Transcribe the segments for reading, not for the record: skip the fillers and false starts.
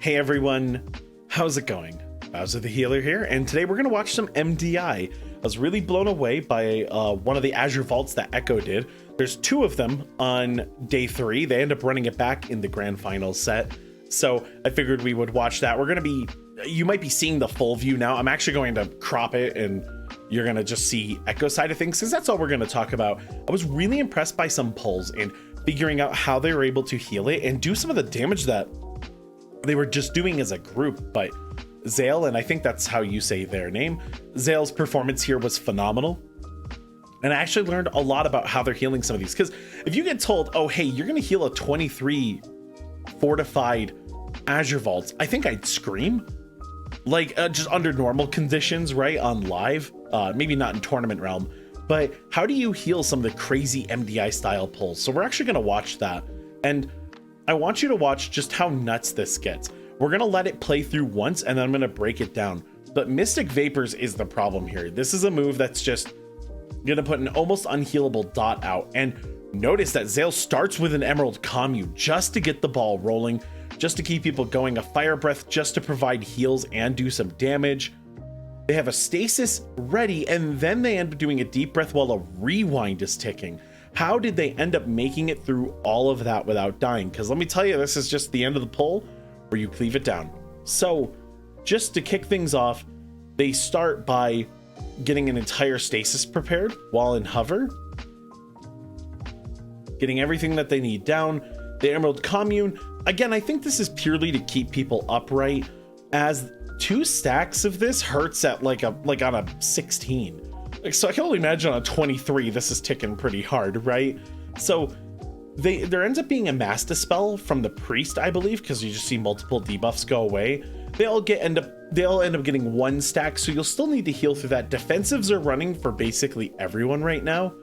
Hey everyone, how's it going? Bowser the Healer here, and today we're going to watch some MDI. I was really blown away by one of the Azure vaults that Echo did. There's two of them on day 3. They end up running it back in the grand finals set. So I figured we would watch that. You might be seeing the full view now. I'm actually going to crop it and you're going to just see Echo side of things because that's all we're going to talk about. I was really impressed by some pulls and figuring out how they were able to heal it and do some of the damage that they were just doing as a group. But Zale, and I think that's how you say their name, Zale's performance here was phenomenal. And I actually learned a lot about how they're healing some of these. Because if you get told, oh, hey, you're going to heal a 23 fortified Azure vaults, I think I'd scream. Like just under normal conditions, right? On live, maybe not in tournament realm. But how do you heal some of the crazy MDI style pulls? So we're actually going to watch that. And I want you to watch just how nuts this gets. We're going to let it play through once and then I'm going to break it down. But Mystic Vapors is the problem here. This is a move that's just going to put an almost unhealable dot out. And notice that Zale starts with an Emerald Commune just to get the ball rolling, just to keep people going, a Fire Breath just to provide heals and do some damage. They have a Stasis ready, and then they end up doing a Deep Breath while a Rewind is ticking. How did they end up making it through all of that without dying? Because let me tell you, this is just the end of the pull where you cleave it down. So just to kick things off, they start by getting an entire Stasis prepared while in hover, getting everything that they need down. The Emerald Commune, again, I think this is purely to keep people upright, as 2 stacks of this hurts at like on a 16. So I can only imagine on a 23, this is ticking pretty hard, right? So there ends up being a Mass Dispel from the Priest, I believe, because you just see multiple debuffs go away. They all end up getting 1 stack, so you'll still need to heal through that. Defensives are running for basically everyone right now.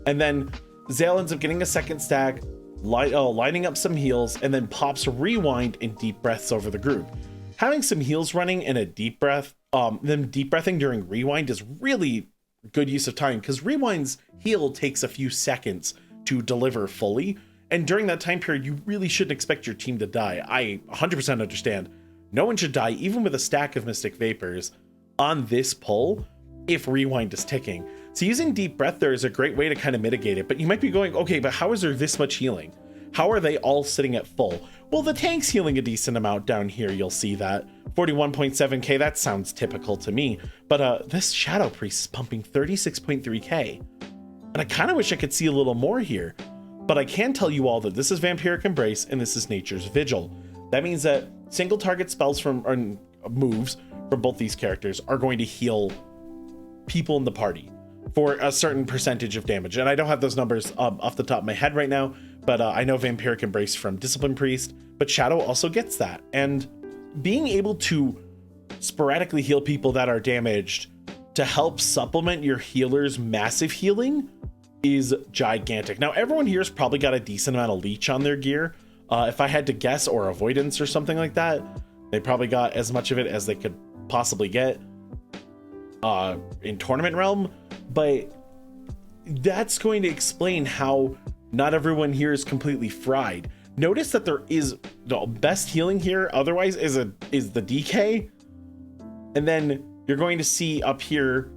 And then Zale ends up getting a 2nd stack, lining up some heals, and then pops Rewind and Deep Breaths over the group. Having some heals running and a Deep Breath, them Deep Breathing during Rewind is really good use of time, because Rewind's heal takes a few seconds to deliver fully, and during that time period you really shouldn't expect your team to die. I 100% understand no one should die even with a stack of Mystic Vapors on this pull if Rewind is ticking. So using Deep Breath there is a great way to kind of mitigate it, but you might be going, okay, but how is there this much healing? How are they all sitting at full? Well, the tank's healing a decent amount down here. You'll see that 41.7k. That sounds typical to me, but this Shadow Priest is pumping 36.3k, and I kind of wish I could see a little more here. But I can tell you all that this is Vampiric Embrace and this is Nature's Vigil. That means that single target spells from moves from both these characters are going to heal people in the party for a certain percentage of damage. And I don't have those numbers off the top of my head right now, but I know Vampiric Embrace from Discipline Priest, but Shadow also gets that. And being able to sporadically heal people that are damaged to help supplement your healer's massive healing is gigantic. Now, everyone here's probably got a decent amount of leech on their gear. If I had to guess, or avoidance or something like that, they probably got as much of it as they could possibly get in tournament realm. But that's going to explain how not everyone here is completely fried. Notice that there is the best healing here otherwise is the DK, and then you're going to see up here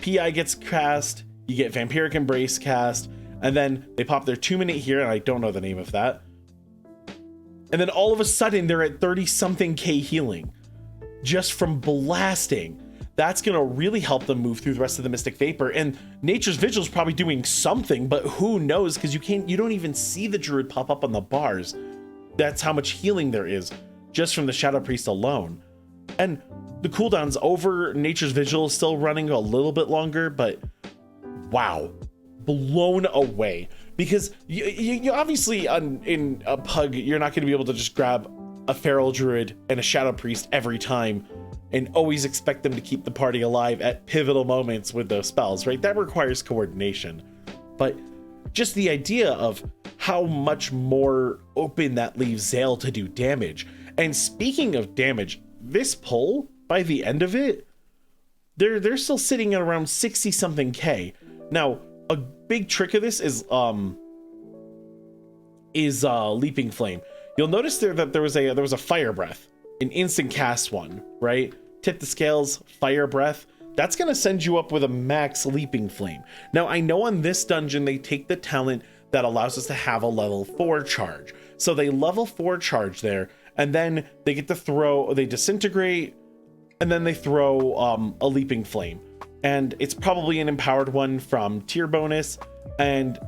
PI gets cast, you get Vampiric Embrace cast, and then they pop their 2-minute here, and I don't know the name of that, and then all of a sudden they're at 30 something k healing just from blasting. That's going to really help them move through the rest of the Mystic Vapor. And Nature's Vigil is probably doing something, but who knows, because you don't even see the Druid pop up on the bars. That's how much healing there is just from the Shadow Priest alone. And the cooldown's over. Nature's Vigil is still running a little bit longer, but wow, blown away. Because you obviously in a Pug, you're not going to be able to just grab a Feral Druid and a Shadow Priest every time and always expect them to keep the party alive at pivotal moments with those spells, right? That requires coordination. But just the idea of how much more open that leaves Zale to do damage. And speaking of damage, this pull, by the end of it, they're still sitting at around 60 something k. Now, a big trick of this is Leaping Flame. You'll notice there that there was a Fire Breath an instant cast one, right? Tip the scales, fire breath. That's going to send you up with a max leaping flame. Now, I know on this dungeon, they take the talent that allows us to have a level 4 charge. So they level 4 charge there, and then they get to throw, they disintegrate, and then they throw a leaping flame. And it's probably an empowered one from tier bonus. And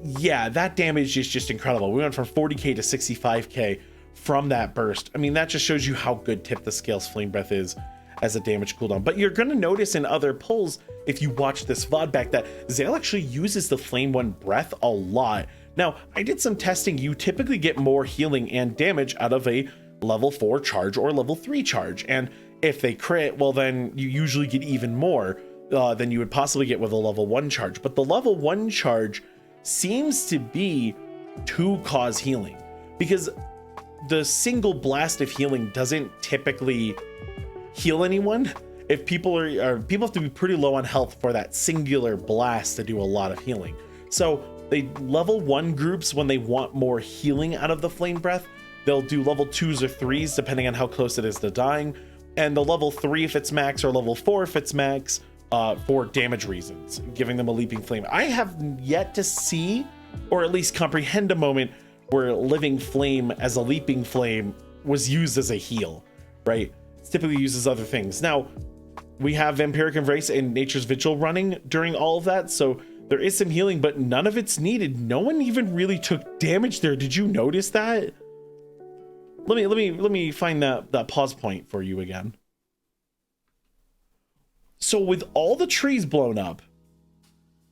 yeah, that damage is just incredible. We went from 40k to 65k from that burst. I mean, that just shows you how good Tip the Scales Flame Breath is as a damage cooldown. But you're going to notice in other pulls, if you watch this VOD back, that Zale actually uses the Flame 1 breath a lot. Now, I did some testing. You typically get more healing and damage out of a level 4 charge or level 3 charge. And if they crit, well, then you usually get even more than you would possibly get with a level 1 charge. But the level 1 charge seems to be to cause healing, because the single blast of healing doesn't typically heal anyone. If people people have to be pretty low on health for that singular blast to do a lot of healing. So they level 1 groups, when they want more healing out of the flame breath, they'll do level 2s or 3s depending on how close it is to dying, and the level 3 if it's max, or level 4 if it's max, for damage reasons, giving them a leaping flame. I have yet to see, or at least comprehend, a moment where living flame as a leaping flame was used as a heal, right? It's typically used as other things. Now, we have Vampiric Embrace and Nature's Vigil running during all of that, so there is some healing, but none of it's needed. No one even really took damage there. Did you notice that? Let me find that pause point for you again. So with all the trees blown up,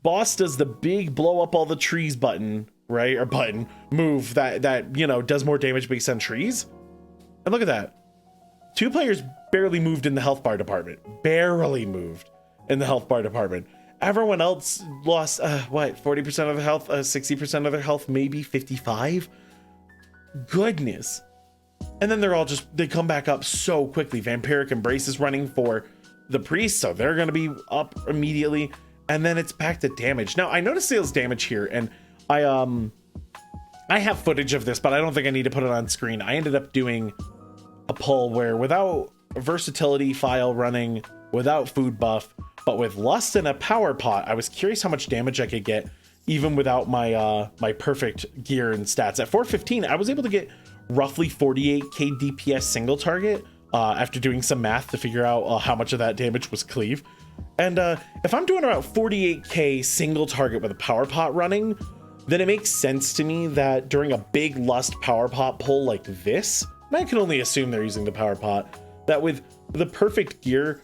boss does the big blow up all the trees button, right? Or button move that you know, does more damage based on trees. And look at that. 2 players barely moved in the health bar department. Barely moved in the health bar department. Everyone else lost, what, 40% of their health, 60% of their health, maybe 55? Goodness. And then they come back up so quickly. Vampiric Embrace is running for the priest, so they're going to be up immediately. And then it's back to damage. Now, I noticed Sale's damage here, and I have footage of this, but I don't think I need to put it on screen. I ended up doing a pull where, without a versatility file running, without food buff, but with lust and a power pot, I was curious how much damage I could get even without my my perfect gear and stats. At 415, I was able to get roughly 48k DPS single target after doing some math to figure out how much of that damage was cleave. And if I'm doing about 48k single target with a power pot running, then it makes sense to me that during a big lust power pot pull like this, and I can only assume they're using the power pot, that with the perfect gear,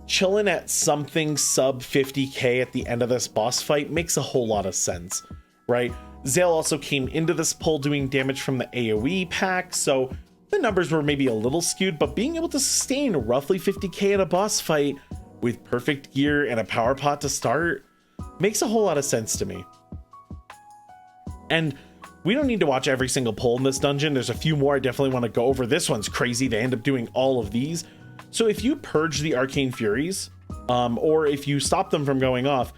chilling at something sub 50k at the end of this boss fight makes a whole lot of sense, right? Zale also came into this pull doing damage from the AoE pack, so the numbers were maybe a little skewed, but being able to sustain roughly 50k in a boss fight with perfect gear and a power pot to start makes a whole lot of sense to me. And we don't need to watch every single pull in this dungeon. There's a few more I definitely want to go over. This one's crazy. They end up doing all of these. So if you purge the Arcane Furies, or if you stop them from going off,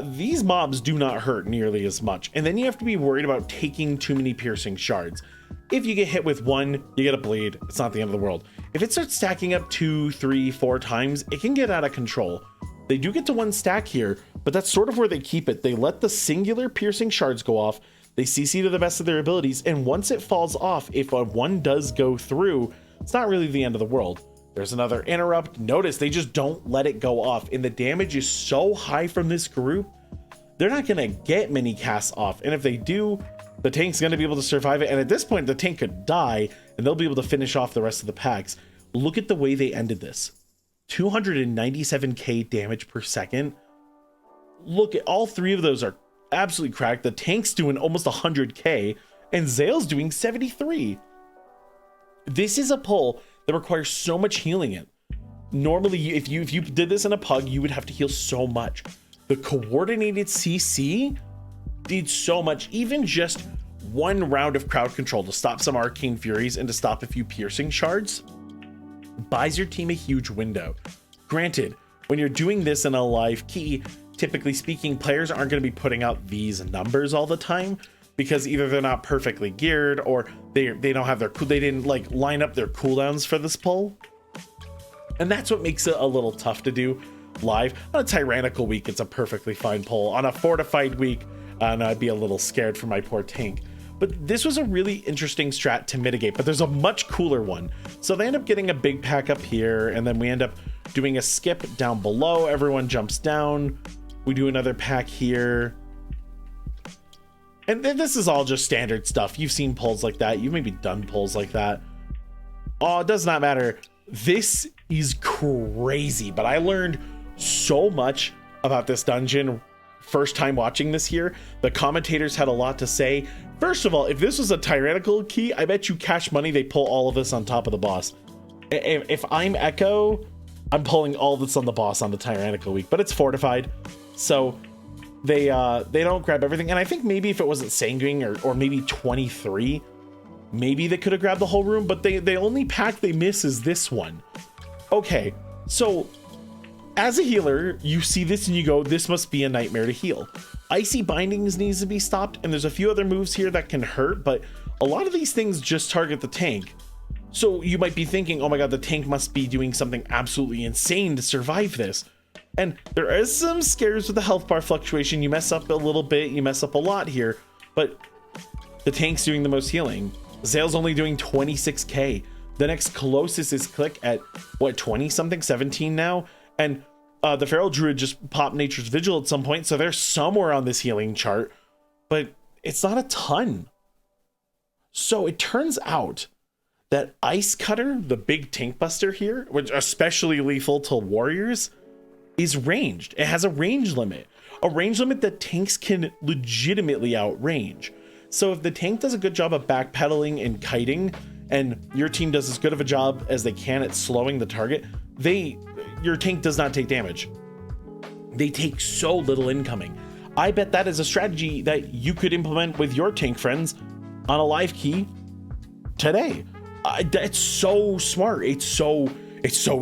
these mobs do not hurt nearly as much. And then you have to be worried about taking too many piercing shards. If you get hit with one, you get a bleed. It's not the end of the world. If it starts stacking up 2, 3, 4 times, it can get out of control. They do get to 1 stack here, but that's sort of where they keep it. They let the singular piercing shards go off. They CC to the best of their abilities. And once it falls off, if one does go through, it's not really the end of the world. There's another interrupt. Notice they just don't let it go off. And the damage is so high from this group, they're not going to get many casts off. And if they do, the tank's going to be able to survive it. And at this point, the tank could die and they'll be able to finish off the rest of the packs. Look at the way they ended this. 297k damage per second. Look at all 3 of those are absolutely cracked. The tank's doing almost 100k and Zale's doing 73. This is a pull that requires so much healing in. Normally, if you did this in a pug, you would have to heal so much. The coordinated CC did so much. Even just 1 round of crowd control to stop some Arcane Furies and to stop a few piercing shards buys your team a huge window. Granted, when you're doing this in a live key, typically speaking, players aren't going to be putting out these numbers all the time, because either they're not perfectly geared or they don't have they didn't like line up their cooldowns for this pull. And that's what makes it a little tough to do live. On a tyrannical week, it's a perfectly fine pull. On a fortified week, I'd be a little scared for my poor tank. But this was a really interesting strat to mitigate, but there's a much cooler one. So they end up getting a big pack up here, and then we end up doing a skip down below. Everyone jumps down. We do another pack here. And then this is all just standard stuff. You've seen pulls like that. You've maybe done pulls like that. Oh, it does not matter. This is crazy, but I learned so much about this dungeon first time watching this here. The commentators had a lot to say. First of all, if this was a tyrannical key, I bet you cash money they pull all of this on top of the boss. If I'm Echo, I'm pulling all this on the boss on the tyrannical week, but it's fortified, so they don't grab everything. And I think maybe if it wasn't sanguine or maybe 23, maybe they could have grabbed the whole room, but the only pack they miss is this one. Okay, so as a healer, you see this and you go, this must be a nightmare to heal. Icy Bindings needs to be stopped, and there's a few other moves here that can hurt, but a lot of these things just target the tank. So you might be thinking, oh my god, the tank must be doing something absolutely insane to survive this. And there is some scares with the health bar fluctuation. You mess up a little bit, you mess up a lot here, but the tank's doing the most healing. Zale's only doing 26k. The next closest is Click at what, 20 something, 17 now, and the Feral Druid just popped Nature's Vigil at some point, so they're somewhere on this healing chart, but it's not a ton. So it turns out that Ice Cutter, the big tank buster here, which especially lethal to warriors, is ranged. It has a range limit that tanks can legitimately outrange. So if the tank does a good job of backpedaling and kiting, and your team does as good of a job as they can at slowing the target, your tank does not take damage. They take so little incoming. I bet that is a strategy that you could implement with your tank friends on a live key today. That's so smart. It's so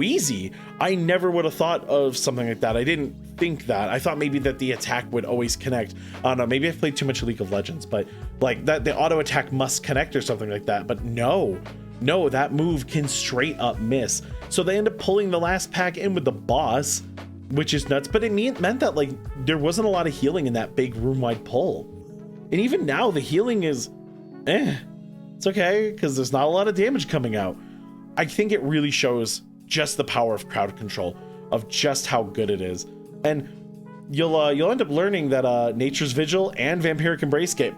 easy. I never would have thought of something like that. I didn't think that. I thought maybe that the attack would always connect. I don't know, maybe I've played too much League of Legends, but like that the auto attack must connect or something like that. But no, that move can straight up miss. So they end up pulling the last pack in with the boss, which is nuts. But it meant that like there wasn't a lot of healing in that big room-wide pull. And even now the healing is it's okay, because there's not a lot of damage coming out. I think it really shows just the power of crowd control, of just how good it is. And you'll end up learning that Nature's Vigil and Vampiric Embrace get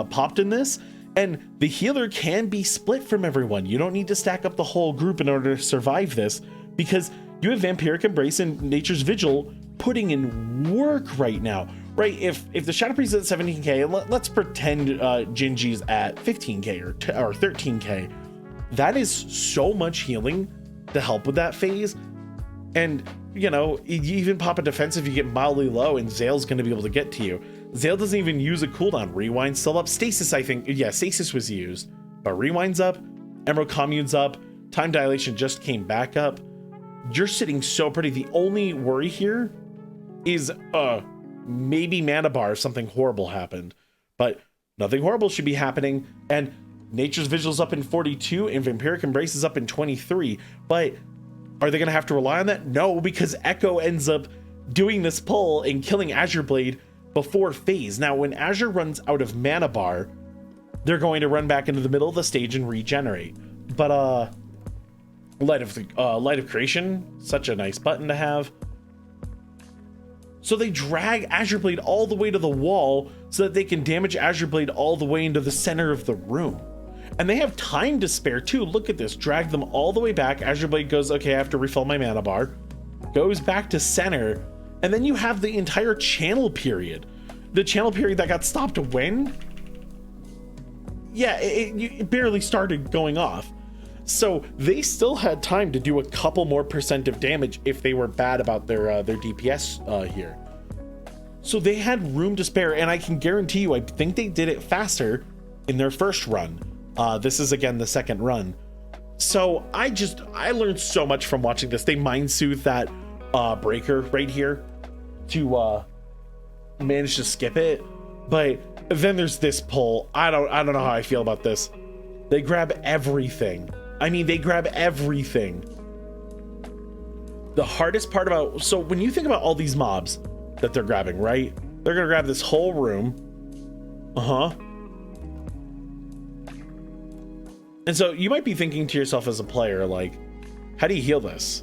popped in this, and the healer can be split from everyone. You don't need to stack up the whole group in order to survive this, because you have Vampiric Embrace and Nature's Vigil putting in work right now. Right, if the Shadow Priest is at 17k, let's pretend Gingy's at 15k or 13k. That is so much healing to help with that phase. And, you know, you even pop a defense if you get mildly low, and Zale's going to be able to get to you. Zale doesn't even use a cooldown. Rewind's still up. Stasis, I think, yeah, Stasis was used. But Rewind's up, Emerald Commune's up, Time Dilation just came back up. You're sitting so pretty. The only worry here is, maybe mana bar if something horrible happened, but nothing horrible should be happening. And Nature's Vigil's up in 42 and Vampiric Embrace is up in 23, but are they going to have to rely on that? No, because Echo ends up doing this pull and killing Azure Blade before phase. Now when Azure runs out of mana bar, they're going to run back into the middle of the stage and regenerate. But Light of Creation, such a nice button to have. So they drag Azure Blade all the way to the wall so that they can damage Azure Blade all the way into the center of the room. And they have time to spare too. Look at this, drag them all the way back. Azure Blade goes, okay, I have to refill my mana bar. Goes back to center. And then you have the entire channel period. The channel period that got stopped when? Yeah, it barely started going off. So they still had time to do a couple more % of damage if they were bad about their DPS here. So they had room to spare, and I can guarantee you, I think they did it faster in their first run. This is again the second run. So I learned so much from watching this. They mind soothe that breaker right here to manage to skip it. But then there's this pull. I don't know how I feel about this. They grab everything. I mean, they grab everything. The hardest part about, so when you think about all these mobs that they're grabbing, right? They're gonna grab this whole room. And so you might be thinking to yourself as a player, like, how do you heal this?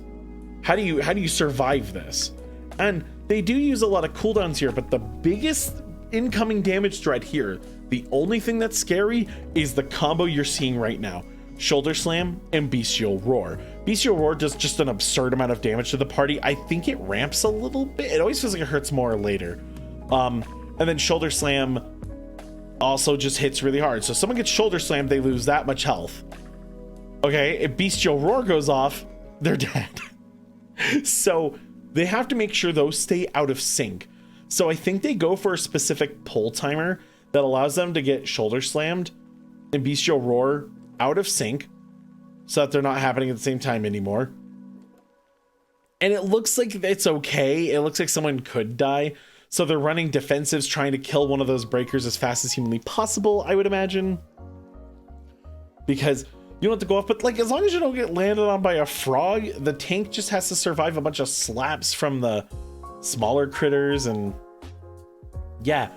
How do you survive this? And they do use a lot of cooldowns here, but the biggest incoming damage threat here, the only thing that's scary is the combo you're seeing right now. Shoulder Slam and Bestial Roar. Bestial Roar does just an absurd amount of damage to the party. I think it ramps a little bit. It always feels like it hurts more later. And then Shoulder Slam also just hits really hard. So if someone gets Shoulder Slammed, they lose that much health. Okay, if Bestial Roar goes off, they're dead. So they have to make sure those stay out of sync. So I think they go for a specific pull timer that allows them to get Shoulder Slammed and Bestial Roar out of sync so that they're not happening at the same time anymore. And it looks like it's okay. It looks like someone could die. So they're running defensives, trying to kill one of those breakers as fast as humanly possible, I would imagine. Because you don't have to go off, but like, as long as you don't get landed on by a frog, the tank just has to survive a bunch of slaps from the smaller critters. And yeah,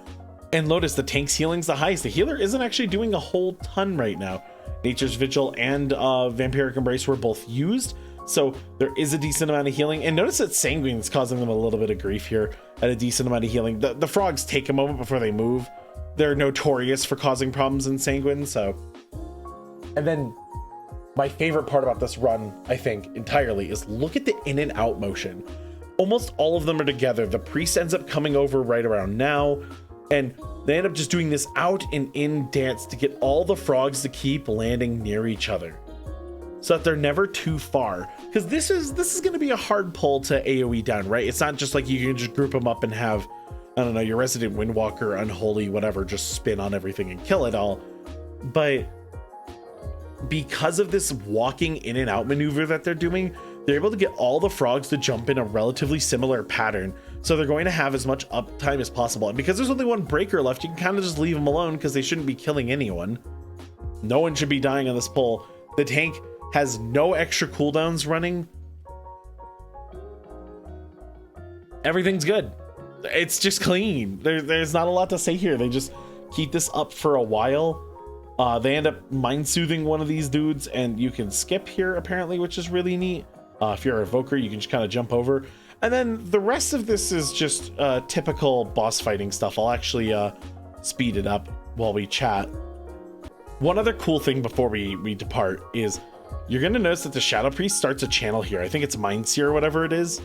and notice the tank's healing's the highest. The healer isn't actually doing a whole ton right now. Nature's Vigil and Vampiric Embrace were both used, so there is a decent amount of healing. And notice that Sanguine's causing them a little bit of grief here at a decent amount of healing. The frogs take a moment before they move. They're notorious for causing problems in Sanguine, so. And then my favorite part about this run, I think, entirely, is look at the in and out motion. Almost all of them are together. The priest ends up coming over right around now, and they end up just doing this out and in dance to get all the frogs to keep landing near each other so that they're never too far. Because this is going to be a hard pull to AoE down, right? It's not just like you can just group them up and have, I don't know, your Resident Windwalker, Unholy, whatever, just spin on everything and kill it all. But because of this walking in and out maneuver that they're doing, they're able to get all the frogs to jump in a relatively similar pattern. So they're going to have as much uptime as possible. And because there's only one breaker left, you can kind of just leave them alone because they shouldn't be killing anyone. No one should be dying on this pull. The tank has no extra cooldowns running. Everything's good. It's just clean. There's not a lot to say here. They just keep this up for a while. They end up mind soothing one of these dudes, and you can skip here apparently, which is really neat. If you're a evoker, you can just kind of jump over. And then the rest of this is just typical boss fighting stuff. I'll actually speed it up while we chat. One other cool thing before we depart is you're going to notice that the Shadow Priest starts a channel here. I think it's Mind Seer or whatever it is.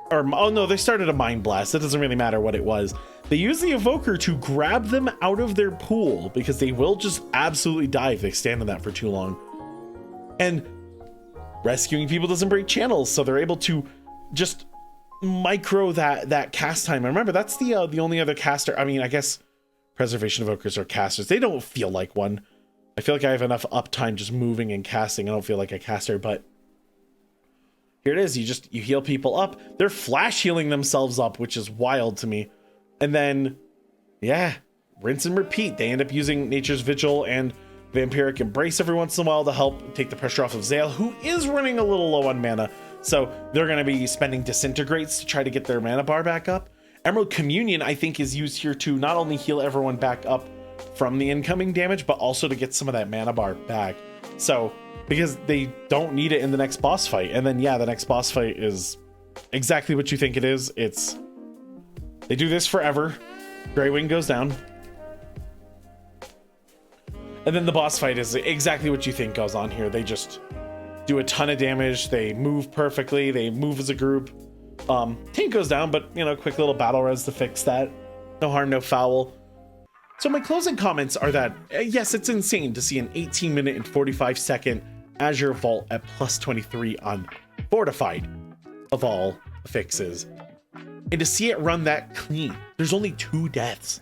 Or, oh no, they started a Mind Blast. It doesn't really matter what it was. They use the Evoker to grab them out of their pool because they will just absolutely die if they stand in that for too long. And rescuing people doesn't break channels, so they're able to just micro that cast time. And remember, that's the only other caster. I mean, I guess Preservation Evokers are casters. They don't feel like one. I feel like I have enough uptime just moving and casting. I don't feel like a caster, but here it is. You heal people up. They're flash healing themselves up, which is wild to me. And then, yeah, rinse and repeat. They end up using Nature's Vigil and Vampiric Embrace every once in a while to help take the pressure off of Zale, who is running a little low on mana. So they're going to be spending Disintegrates to try to get their mana bar back up. Emerald Communion, I think, is used here to not only heal everyone back up from the incoming damage, but also to get some of that mana bar back. So, because they don't need it in the next boss fight. And then, yeah, the next boss fight is exactly what you think it is. They do this forever. Greywing goes down. And then the boss fight is exactly what you think goes on here. They just do a ton of damage. They move perfectly. They move as a group. Tank goes down, but, you know, quick little battle res to fix that. No harm, no foul. So my closing comments are that, yes, it's insane to see an 18-minute and 45-second Azure Vault at plus 23 on Fortified, of all fixes. And to see it run that clean. There's only 2 deaths.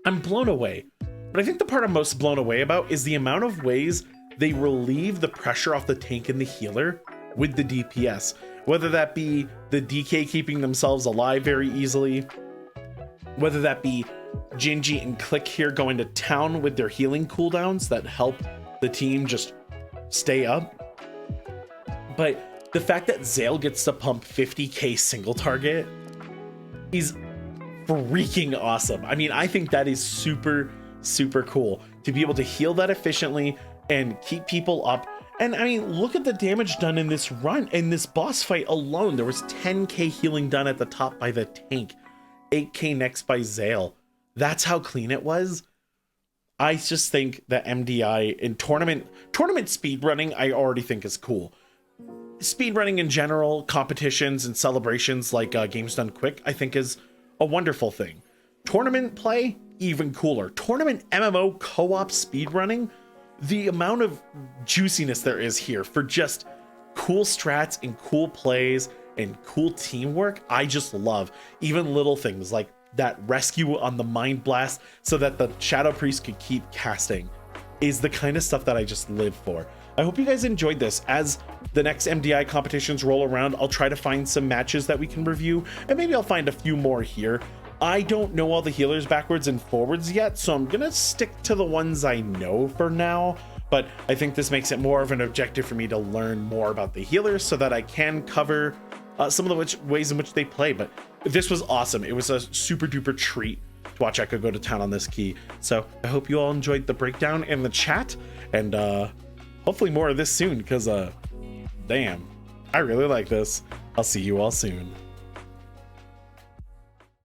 I'm blown away. But I think the part I'm most blown away about is the amount of ways they relieve the pressure off the tank and the healer with the DPS. Whether that be the DK keeping themselves alive very easily, whether that be Gingy and Click here go into town with their healing cooldowns that help the team just stay up. But the fact that Zale gets to pump 50k single target is freaking awesome. I mean, I think that is super, super cool to be able to heal that efficiently and keep people up. And I mean, look at the damage done in this run. In this boss fight alone, there was 10k healing done at the top by the tank, 8k next by Zale. That's how clean it was. I just think that MDI in tournament speedrunning, I already think is cool. Speedrunning in general, competitions and celebrations like Games Done Quick, I think is a wonderful thing. Tournament play, even cooler. Tournament MMO co-op speedrunning, the amount of juiciness there is here for just cool strats and cool plays and cool teamwork, I just love. Even little things like that rescue on the Mind Blast so that the Shadow Priest could keep casting is the kind of stuff that I just live for. I hope you guys enjoyed this. As the next MDI competitions roll around, I'll try to find some matches that we can review, and maybe I'll find a few more here. I don't know all the healers backwards and forwards yet, so I'm gonna stick to the ones I know for now, but I think this makes it more of an objective for me to learn more about the healers so that I can cover some of the ways in which they play. But this was awesome. It was a super duper treat to watch Echo go to town on this key. So I hope you all enjoyed the breakdown and the chat, and hopefully more of this soon, because damn, I really like this. I'll see you all soon.